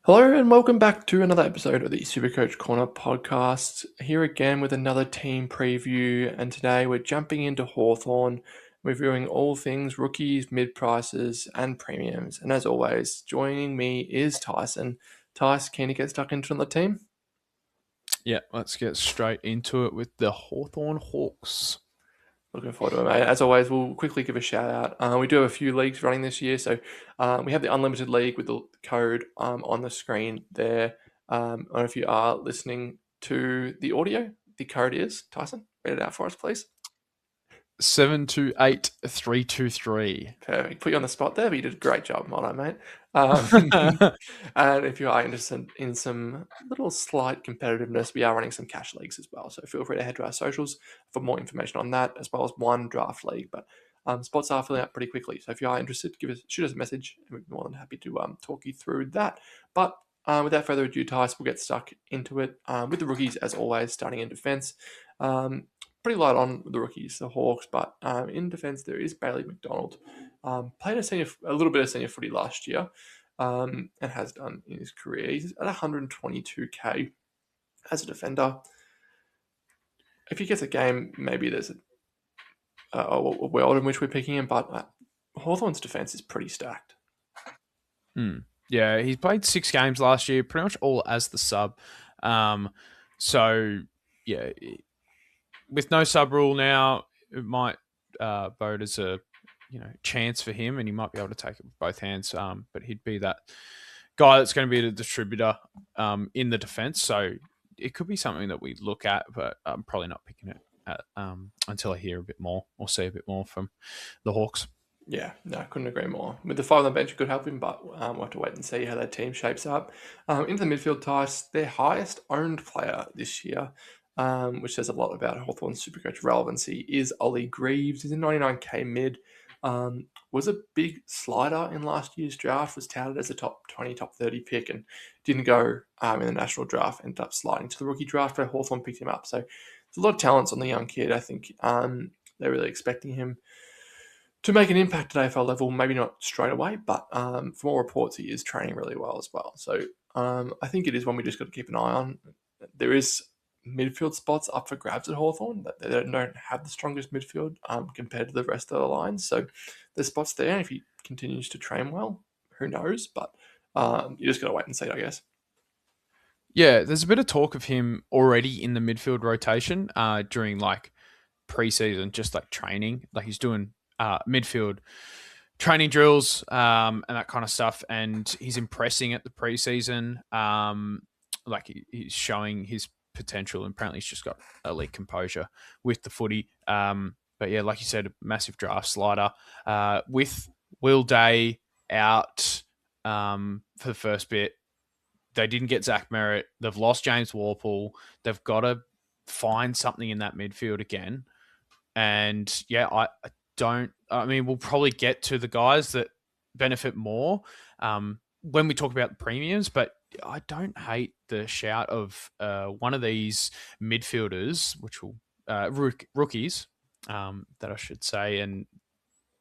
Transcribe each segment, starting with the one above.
Hello and welcome back to another episode of the SuperCoach Corner podcast. Here again with another team preview, and today we're jumping into Hawthorn, reviewing all things rookies, mid-prices, and premiums. And as always, joining me is Tyson. Tyson, can you get stuck into the team? Yeah, let's get straight into it with the Hawthorn Hawks. Looking forward to it, mate. As always, we'll quickly give a shout out. We do have a few leagues running this year, so we have the Unlimited League with the code on the screen there. I don't know if you are listening to the audio. The code is, Tyson, read it out for us, please. 728323. Perfect. Put you on the spot there, but you did a great job. Well done, mate. Um, and if you are interested in some little slight competitiveness, we are running some cash leagues as well. So feel free to head to our socials for more information on that, as well as one draft league. But spots are filling up pretty quickly. So if you are interested, shoot us a message, and we'd be more than happy to talk you through that. But without further ado, Tice, we'll get stuck into it with the rookies, as always, starting in defence. Pretty light on the rookies, the Hawks, but in defence there is Bailey McDonald. Played a little bit of senior footy last year, and has done in his career. He's at 122k as a defender. If he gets a game, maybe there's a world in which we're picking him, but Hawthorn's defence is pretty stacked. Yeah, he played 6 games last year, pretty much all as the sub. So, yeah, with no sub rule now, it might vote as a chance for him, and he might be able to take it with both hands. But he'd be that guy that's going to be the distributor in the defence. So it could be something that we look at, but I'm probably not picking it at, until I hear a bit more or see a bit more from the Hawks. Yeah, no, I couldn't agree more. With the 5 on the bench, it could help him, but we'll have to wait and see how that team shapes up. Into the midfield, Tice, their highest owned player this year, which says a lot about Hawthorn's Supercoach relevancy, is Ollie Greaves. He's a 99k mid. Was a big slider in last year's draft, was touted as a top 20, top 30 pick, and didn't go in the national draft, ended up sliding to the rookie draft where Hawthorn picked him up. So there's a lot of talents on the young kid. I think they're really expecting him to make an impact at AFL level, maybe not straight away, but from all reports, he is training really well as well. So I think it is one we just got to keep an eye on. There is midfield spots up for grabs at Hawthorn. They don't have the strongest midfield compared to the rest of the lines. So there's spots there. If he continues to train well, who knows? But you just got to wait and see, I guess. Yeah, there's a bit of talk of him already in the midfield rotation during like preseason, just like training. Like he's doing midfield training drills and that kind of stuff, and he's impressing at the preseason. Like he's showing his potential, and apparently he's just got elite composure with the footy. But yeah, like you said, a massive draft slider with Will Day out for the first bit. They didn't get Zach Merritt. They've lost James Warple. They've got to find something in that midfield again. And yeah, I mean, we'll probably get to the guys that benefit more when we talk about the premiums, but I don't hate the shout of one of these midfielders, which will rookies, that I should say, and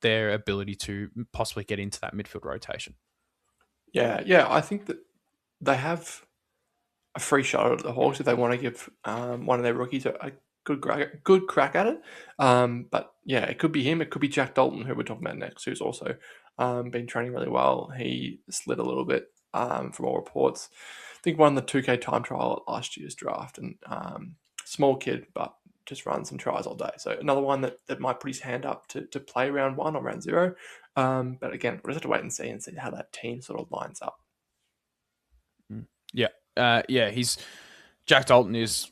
their ability to possibly get into that midfield rotation. Yeah, I think that they have a free shot at the Hawks if they want to give one of their rookies a good crack at it. But yeah, it could be him. It could be Jack Dalton, who we're talking about next, who's also been training really well. He slid a little bit from all reports. I think won the 2K time trial at last year's draft, and small kid, but just runs some tries all day. So another one that might put his hand up to play round 1 or round 0. But again, we'll just have to wait and see how that team sort of lines up. Yeah, he's Jack Dalton is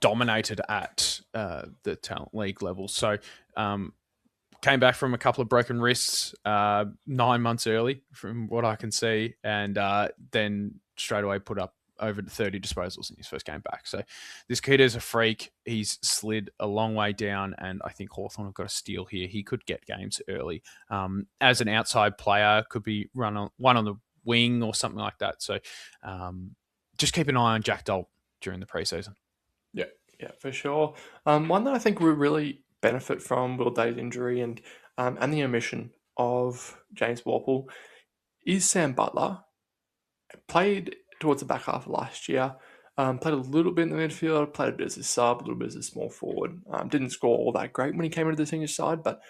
dominated at the talent league level. So came back from a couple of broken wrists 9 months early, from what I can see, and then straight away put up over 30 disposals in his first game back. So this kid is a freak. He's slid a long way down, and I think Hawthorn have got a steal here. He could get games early. As an outside player, could be one on the wing or something like that. So just keep an eye on Jack Dalton during the preseason. Yeah, for sure. One that I think will really benefit from Will Day's injury and the omission of James Warple is Sam Butler. played towards the back half of last year. Played a little bit in the midfield, played a bit as a sub, a little bit as a small forward. Didn't score all that great when he came into the senior side, but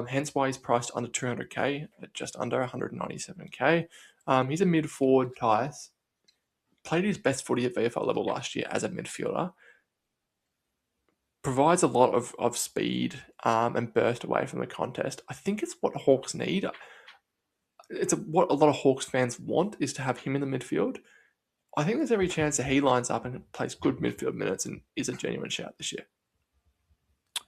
hence why he's priced under 200k, at just under 197k. He's a mid forward, Tyus. Played his best footy at VFL level last year as a midfielder. Provides a lot of speed and burst away from the contest. I think it's what Hawks need. What a lot of Hawks fans want is to have him in the midfield. I think there's every chance that he lines up and plays good midfield minutes and is a genuine shout this year.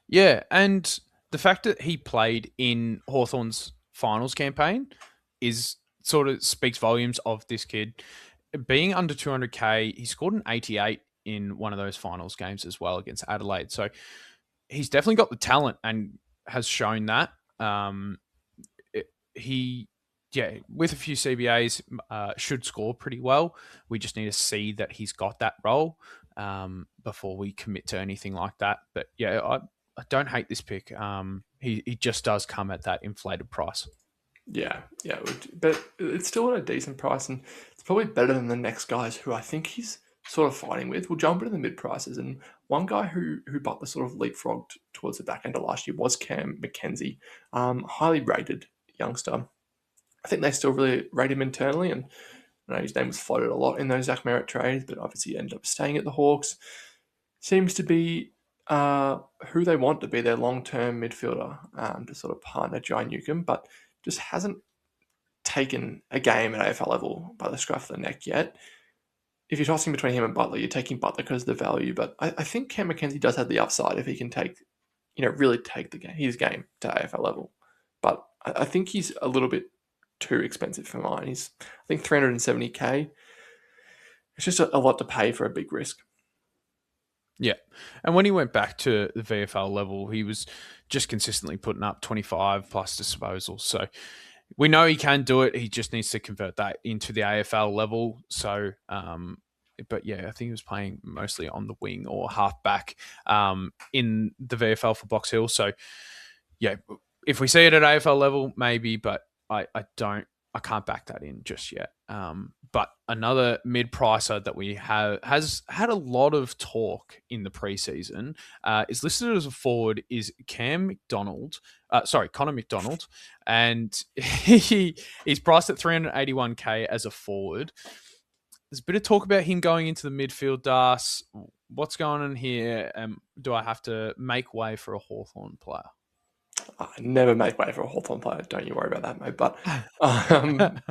Yeah, and the fact that he played in Hawthorn's finals campaign is sort of speaks volumes of this kid. Being under 200k, he scored an 88 in one of those finals games as well against Adelaide. So he's definitely got the talent and has shown that. With a few CBAs, should score pretty well. We just need to see that he's got that role before we commit to anything like that. But yeah, I don't hate this pick. He just does come at that inflated price. Yeah, but it's still at a decent price, and it's probably better than the next guys who I think he's sort of fighting with. We'll jump into the mid prices, and one guy who Butler sort of leapfrogged towards the back end of last year was Cam Mackenzie, highly rated youngster. I think they still really rate him internally, and I know his name was floated a lot in those Zach Merritt trades, but obviously ended up staying at the Hawks. Seems to be who they want to be their long-term midfielder to sort of partner Jai Newcomb, but just hasn't taken a game at AFL level by the scruff of the neck yet. If you're tossing between him and Butler, you're taking Butler because of the value, but I think Cam Mackenzie does have the upside if he can really take his game to AFL level. But I think he's a little bit too expensive for mine. He's, I think, 370k. It's just a lot to pay for a big risk. Yeah. And when he went back to the VFL level, he was just consistently putting up 25 plus disposals. So we know he can do it. He just needs to convert that into the AFL level. So, but yeah, I think he was playing mostly on the wing or half back in the VFL for Box Hill. So yeah, if we see it at AFL level, maybe, but I can't back that in just yet. But another mid-pricer that we has had a lot of talk in the preseason is listed as a forward is Connor McDonald, and he's priced at 381k as a forward. There's a bit of talk about him going into the midfield, Das. What's going on here? Do I have to make way for a Hawthorn player? I never make way for a Hawthorn player. Don't you worry about that, mate. But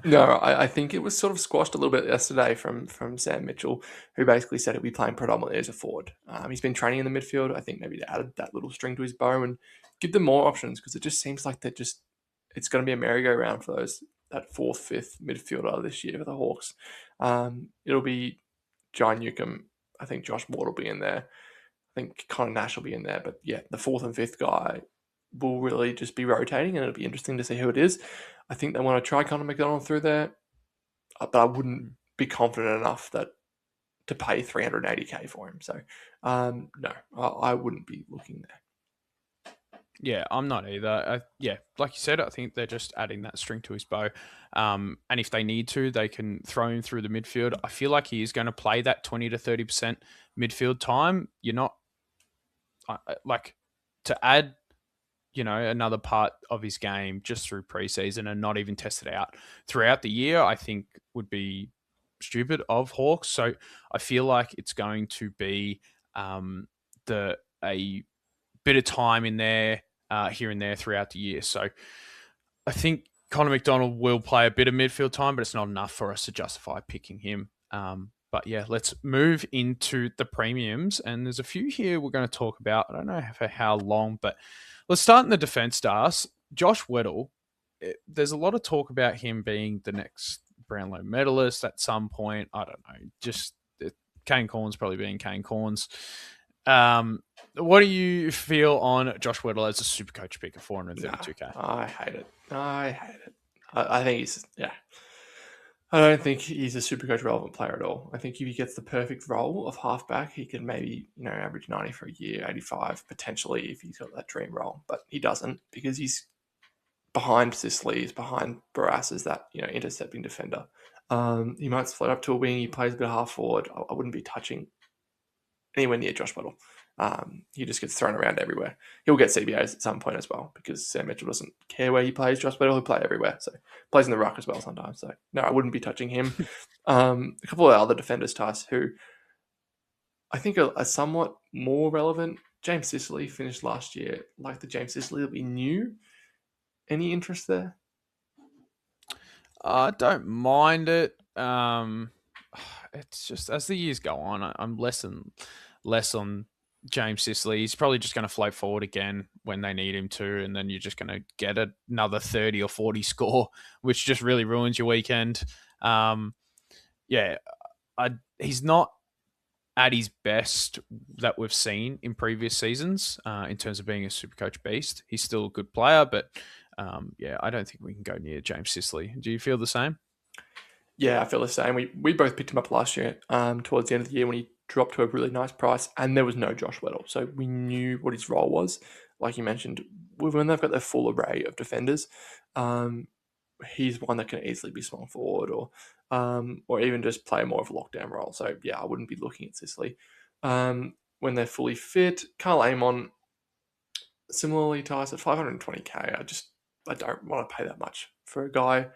no, I think it was sort of squashed a little bit yesterday from Sam Mitchell, who basically said he'll be playing predominantly as a forward. He's been training in the midfield. I think maybe they added that little string to his bow and give them more options, because it just seems like it's going to be a merry-go-round for that fourth, fifth midfielder this year for the Hawks. It'll be Jai Newcomb. I think Josh Ward will be in there. I think Connor Nash will be in there. But yeah, the fourth and fifth guy will really just be rotating, and it'll be interesting to see who it is. I think they want to try Connor McDonald through there, but I wouldn't be confident enough to pay 380k for him. So, no, I wouldn't be looking there. Yeah, I'm not either. Like you said, I think they're just adding that string to his bow. And if they need to, they can throw him through the midfield. I feel like he is going to play that 20 to 30% midfield time. You're not to add another part of his game just through preseason and not even test it out throughout the year, I think would be stupid of Hawks. So I feel like it's going to be a bit of time in there, here and there throughout the year. So I think Connor McDonald will play a bit of midfield time, but it's not enough for us to justify picking him. But yeah, let's move into the premiums. And there's a few here we're going to talk about. I don't know for how long, but let's start in the defense stars. Josh Weddle, there's a lot of talk about him being the next Brownlow medalist at some point. I don't know. Just Kane Corns probably being Kane Corns. What do you feel on Josh Weddle as a SuperCoach pick of 432k? I hate it. I think he's, I don't think he's a SuperCoach relevant player at all. I think if he gets the perfect role of halfback, he can maybe, average 90 for a year, 85 potentially if he's got that dream role. But he doesn't, because he's behind Sicily, he's behind Barras as that, intercepting defender. He might split up to a wing. He plays a bit of half forward. I wouldn't be touching anywhere near Josh Weddle. He just gets thrown around everywhere. He'll get CBAs at some point as well because Sam Mitchell doesn't care where he plays. Josh Weddle, he'll play everywhere. So plays in the ruck as well sometimes. So no, I wouldn't be touching him. A couple of other defenders, Tice, who I think are somewhat more relevant. James Sicily finished last year like the James Sicily that we knew. Any interest there? I don't mind it. It's just as the years go on, I'm less and less on James Sicily. He's probably just going to float forward again when they need him to, and then you're just going to get another 30 or 40 score, which just really ruins your weekend. Yeah, he's not at his best that we've seen in previous seasons in terms of being a Supercoach beast. He's still a good player, but yeah, I don't think we can go near James Sicily. Do you feel the same? Yeah, I feel the same. We both picked him up last year towards the end of the year when he dropped to a really nice price, and there was no Josh Weddle. So we knew what his role was. Like you mentioned, when they've got their full array of defenders, he's one that can easily be swung forward or even just play more of a lockdown role. So yeah, I wouldn't be looking at Sicily. When they're fully fit, Carl Amon, similarly, Tice at 520k. I don't want to pay that much for a guy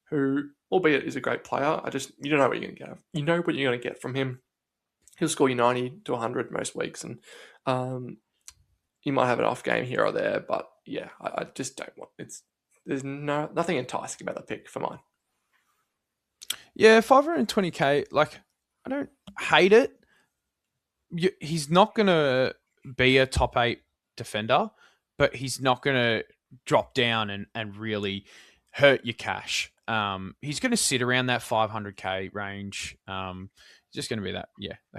who, albeit is a great player, you don't know what you're going to get. You know what you're going to get from him. He'll score you 90 to 100 most weeks, and you might have an off game here or there. But yeah, I just don't want it's. There's nothing enticing about the pick for mine. Yeah, 520k. Like, I don't hate it. He's not going to be a top 8 defender, but he's not going to drop down and really hurt your cash. He's going to sit around that 500k range. Just going to be that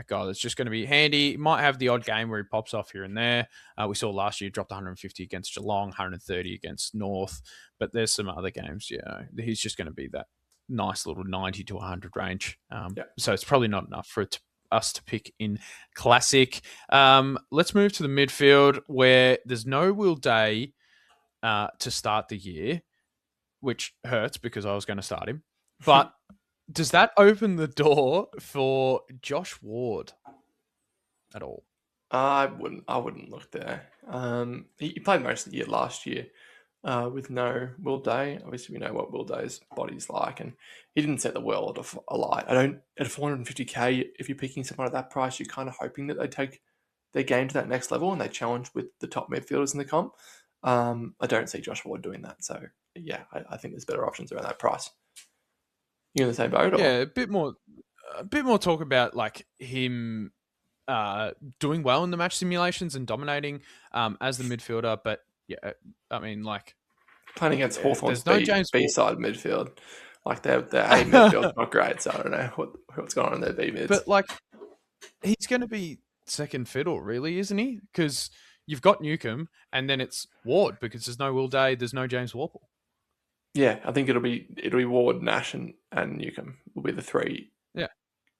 guy that's just going to be handy. He might have the odd game where he pops off here and there. We saw last year dropped 150 against Geelong, 130 against North, but there's some other games. He's just going to be that nice little 90 to 100 range. So it's probably not enough for us to pick in Classic. Let's move to the midfield where there's no Will Day to start the year, which hurts because I was going to start him. But does that open the door for Josh Ward at all? I wouldn't look there. He played most of the year last year with no Will Day. Obviously, we know what Will Day's body's like, and he didn't set the world alight. I don't at 450k. If you're picking someone at that price, you're kind of hoping that they take their game to that next level and they challenge with the top midfielders in the comp. I don't see Josh Ward doing that. So yeah, I think there's better options around that price. You in the same boat? Or? Yeah, a bit more talk about like him doing well in the match simulations and dominating as the midfielder. But yeah, I mean, like playing against Hawthorn's B-side midfield. Like their A midfield's not great, so I don't know what's going on in their B mids. But like, he's going to be second fiddle, really, isn't he? Because you've got Newcomb, and then it's Ward because there's no Will Day, there's no James Worpel. Yeah, I think it'll be Ward, Nash, and Newcomb will be the three. Yeah,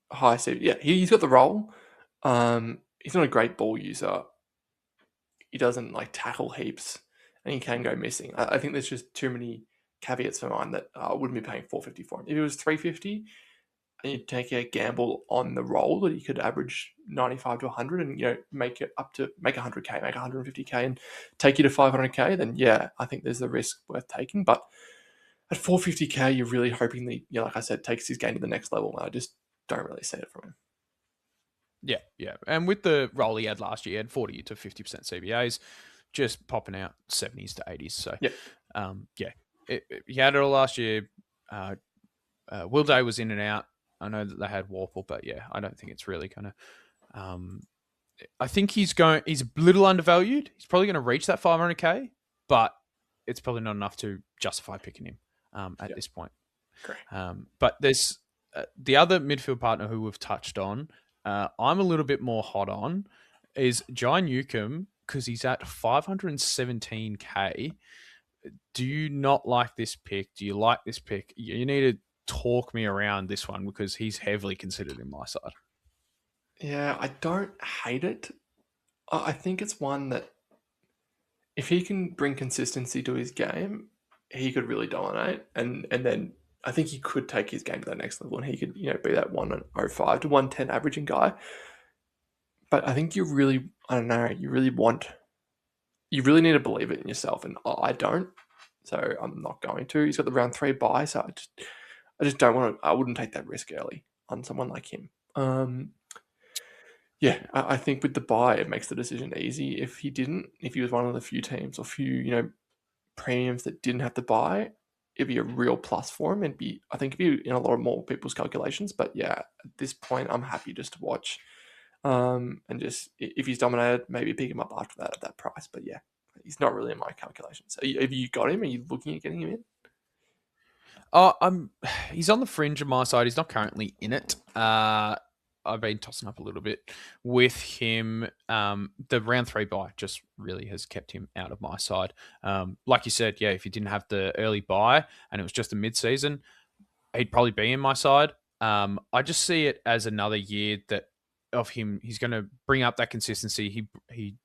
high CV. Yeah, he's got the role. He's not a great ball user. He doesn't like tackle heaps, and he can go missing. I think there's just too many caveats for mine that I wouldn't be paying 450 for him. If it was 350, and you take a gamble on the role that he could average 95 to 100, and make 100k, make 150k, and take you to 500k, then yeah, I think there's a risk worth taking. But at 450k, you're really hoping that, like I said, takes his game to the next level. And I just don't really see it from him. Yeah. And with the role he had last year, he had 40 to 50% CBAs, just popping out 70s to 80s. So, he had it all last year. Will Day was in and out. I know that they had Worpel, but yeah, I don't think it's really going to... I think he's a little undervalued. He's probably going to reach that 500k, but it's probably not enough to justify picking him at this point. Correct. But there's the other midfield partner who we've touched on, I'm a little bit more hot on, is Jai Newcomb, because he's at 517k. Do you not like this pick? Do you like this pick? You need to talk me around this one because he's heavily considered in my side. Yeah, I don't hate it. I think it's one that if he can bring consistency to his game, he could really dominate. And then I think he could take his game to that next level, and he could, be that 105 to 110 averaging guy. But I think I don't know, you really need to believe it in yourself, and I don't. So I'm not going to. He's got the round 3 bye, so I just don't want to. I wouldn't take that risk early on someone like him. Yeah, I think with the bye, it makes the decision easy. If he was one of the few teams or few, premiums that didn't have to buy, it'd be a real plus for him. I think it'd be in a lot of more people's calculations. But yeah, at this point, I'm happy just to watch. And just if he's dominated, maybe pick him up after that at that price. But yeah, he's not really in my calculations. Have you got him? Are you looking at getting him in? He's on the fringe of my side. He's not currently in it. I've been tossing up a little bit with him. The round 3 bye just really has kept him out of my side. Like you said, yeah, if he didn't have the early bye and it was just a mid-season, he'd probably be in my side. I just see it as another year that of him. He's going to bring up that consistency. He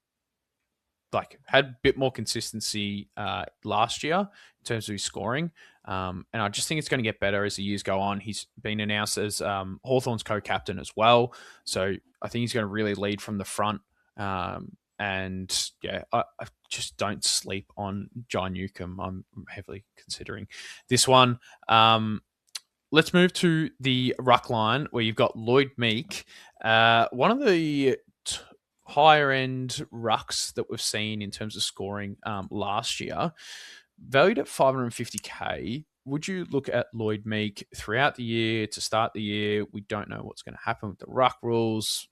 had a bit more consistency last year in terms of his scoring. And I just think it's going to get better as the years go on. He's been announced as Hawthorn's co-captain as well. So I think he's going to really lead from the front. And yeah, I just don't sleep on John Newcomb. I'm heavily considering this one. Let's move to the ruck line where you've got Lloyd Meek, one of the higher end rucks that we've seen in terms of scoring last year, valued at 550k. Would you look at Lloyd Meek throughout the year to start the year? We don't know what's going to happen with the ruck rules.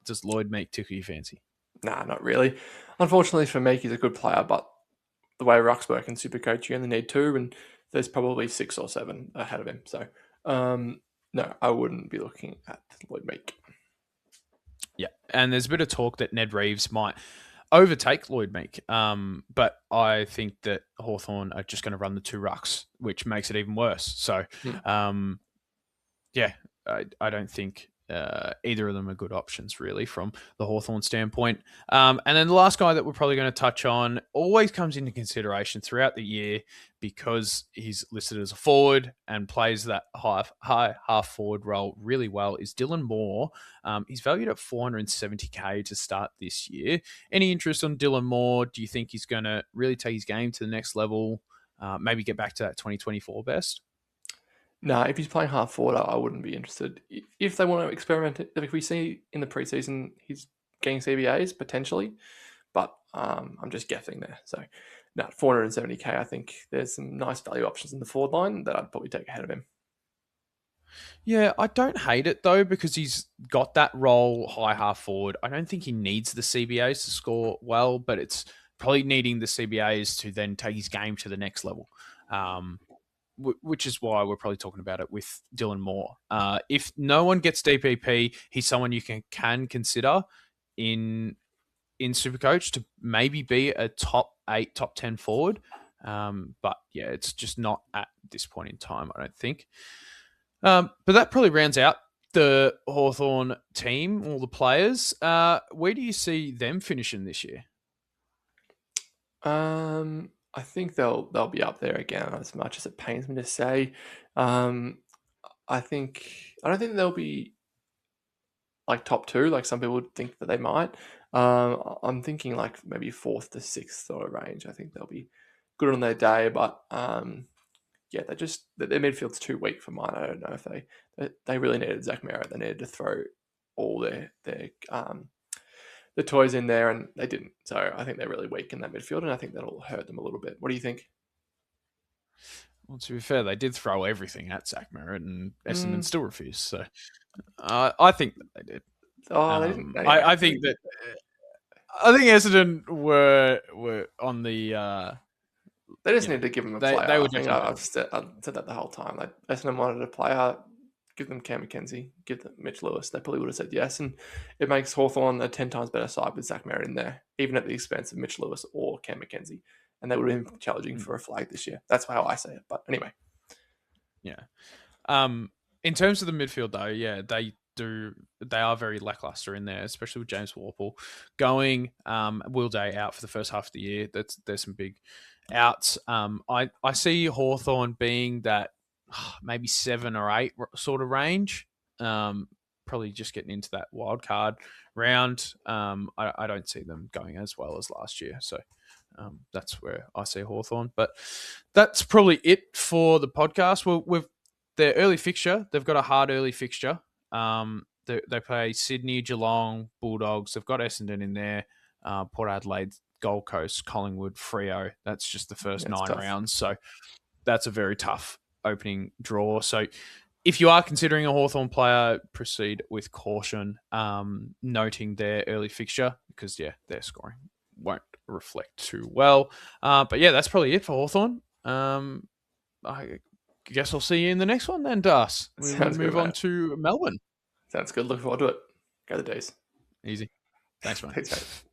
Does Lloyd Meek tickle your fancy? Nah, not really. Unfortunately for Meek, he's a good player, but the way rucks work in SuperCoach, you only need 2, and there's probably 6 or 7 ahead of him. So, no, I wouldn't be looking at Lloyd Meek. Yeah, and there's a bit of talk that Ned Reeves might overtake Lloyd Meek, but I think that Hawthorn are just going to run the 2 rucks, which makes it even worse. So, yeah, I don't think either of them are good options, really, from the Hawthorn standpoint. And then the last guy that we're probably going to touch on always comes into consideration throughout the year because he's listed as a forward and plays that high half forward role really well is Dylan Moore. He's valued at 470k to start this year. Any interest on Dylan Moore? Do you think he's going to really take his game to the next level? Maybe get back to that 2024 best? No, if he's playing half forward, I wouldn't be interested. If they want to experiment, if we see in the preseason he's getting CBAs potentially, but I'm just guessing there. So, no, 470k. I think there's some nice value options in the forward line that I'd probably take ahead of him. Yeah, I don't hate it though because he's got that role high half forward. I don't think he needs the CBAs to score well, but it's probably needing the CBAs to then take his game to the next level. Which is why we're probably talking about it with Dylan Moore. If no one gets DPP, he's someone you can consider in SuperCoach to maybe be a top 8, top 10 forward. But yeah, it's just not at this point in time, I don't think. But that probably rounds out the Hawthorn team, all the players. Where do you see them finishing this year? I think they'll be up there again, as much as it pains me to say. I don't think they'll be like top 2, like some people think that they might. I'm thinking like maybe 4th to 6th sort of range. I think they'll be good on their day, but yeah, their midfield's too weak for mine. I don't know if they really needed Zach Merritt. They needed to throw all their the toys in there, and they didn't. So I think they're really weak in that midfield, and I think that'll hurt them a little bit. What do you think? Well, to be fair, they did throw everything at Zach Merritt, and Essendon still refused. So I think that they did. Oh, they didn't. Anyway. I think Essendon were on the. They just need to give them a player. They were I've said that the whole time. Like Essendon wanted a player. Give them Cam McKenzie, give them Mitch Lewis. They probably would have said yes, and it makes Hawthorn a 10 times better side with Zach Merritt in there, even at the expense of Mitch Lewis or Cam McKenzie, and they would have been challenging for a flag this year. That's how I say it. But anyway, yeah. In terms of the midfield, though, yeah, they are very lackluster in there, especially with James Worpel going. Will Day out for the first half of the year. There's some big outs. I see Hawthorn being that maybe 7 or 8 sort of range. Probably just getting into that wild card round. I don't see them going as well as last year. So that's where I see Hawthorn. But that's probably it for the podcast. Well, with their early fixture, they've got a hard early fixture. They play Sydney, Geelong, Bulldogs. They've got Essendon in there, Port Adelaide, Gold Coast, Collingwood, Freo. That's just the first 9 rounds. So that's a very tough opening draw. So if you are considering a Hawthorn player, proceed with caution, noting their early fixture because, their scoring won't reflect too well. But that's probably it for Hawthorn. I guess I'll see you in the next one then, Das. We'll move on to Melbourne. Sounds good. Looking forward to it. Go the D's. Easy. Thanks, mate. Thanks, mate.